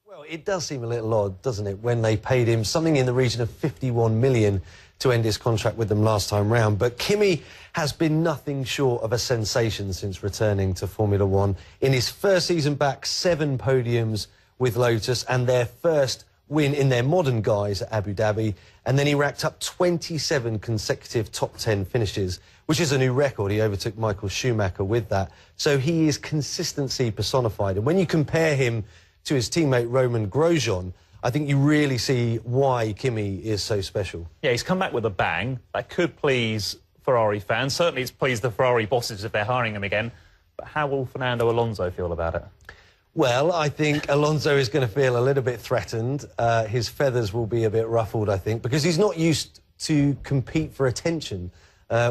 Well, it does seem a little odd, doesn't it, when they paid him something in the region of 51 million to end his contract with them last time round. But Kimi has been nothing short of a sensation since returning to Formula One. In his first season back, 7 podiums with Lotus and their first win in their modern guise at Abu Dhabi. And then he racked up 27 consecutive top 10 finishes, which is a new record. He overtook Michael Schumacher with that. So he is consistency personified. And when you compare him to his teammate Roman Grosjean, I think you really see why Kimi is so special. Yeah, he's come back with a bang. That could please Ferrari fans. Certainly it's pleased the Ferrari bosses if they're hiring him again. But how will Fernando Alonso feel about it? Well, I think Alonso is going to feel a little bit threatened. His feathers will be a bit ruffled, I think, because he's not used to compete for attention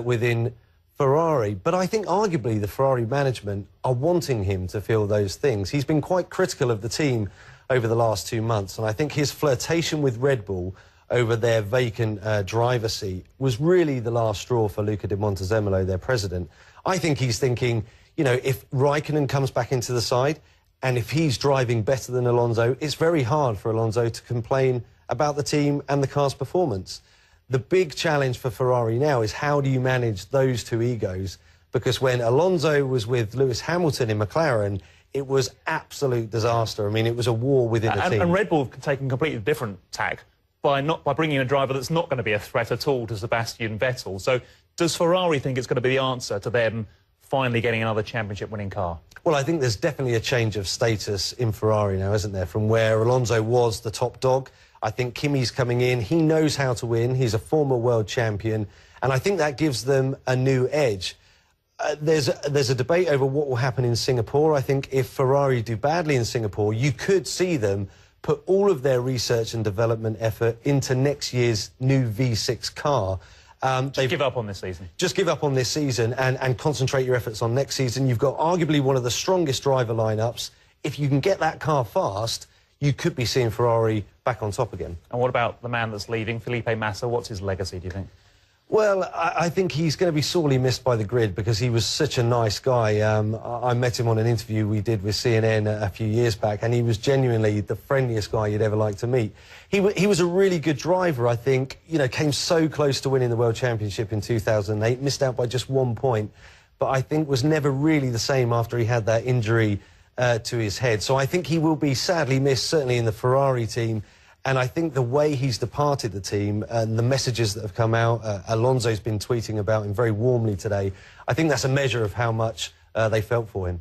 within Ferrari. But I think arguably the Ferrari management are wanting him to feel those things. He's been quite critical of the team over the last 2 months, and I think his flirtation with Red Bull over their vacant driver seat was really the last straw for Luca Di Montezemolo, their president. I think he's thinking, you know, if Raikkonen comes back into the side and if he's driving better than Alonso, it's very hard for Alonso to complain about the team and the car's performance. The big challenge for Ferrari now is how do you manage those two egos? Because when Alonso was with Lewis Hamilton in McLaren, it was absolute disaster. I mean, it was a war within the team. And Red Bull have taken a completely different tack by bringing in a driver that's not going to be a threat at all to Sebastian Vettel. So does Ferrari think it's going to be the answer to them finally getting another championship-winning car? Well, I think there's definitely a change of status in Ferrari now, isn't there? From where Alonso was the top dog, I think Kimi's coming in. He knows how to win. He's a former world champion. And I think that gives them a new edge. There's a debate over what will happen in Singapore. I think if Ferrari do badly in Singapore, you could see them put all of their research and development effort into next year's new V6 car. Just give up on this season. Just give up on this season and concentrate your efforts on next season. You've got arguably one of the strongest driver lineups. If you can get that car fast, you could be seeing Ferrari back on top again. And what about the man that's leaving, Felipe Massa? What's his legacy, do you think? Well, I think he's going to be sorely missed by the grid because he was such a nice guy. I met him on an interview we did with CNN a few years back, and he was genuinely the friendliest guy you'd ever like to meet. He was a really good driver, I think. You know, came so close to winning the World Championship in 2008, missed out by just 1 point, but I think was never really the same after he had that injury to his head. So I think he will be sadly missed, certainly in the Ferrari team. And I think the way he's departed the team and the messages that have come out, Alonso's been tweeting about him very warmly today, I think that's a measure of how much they felt for him.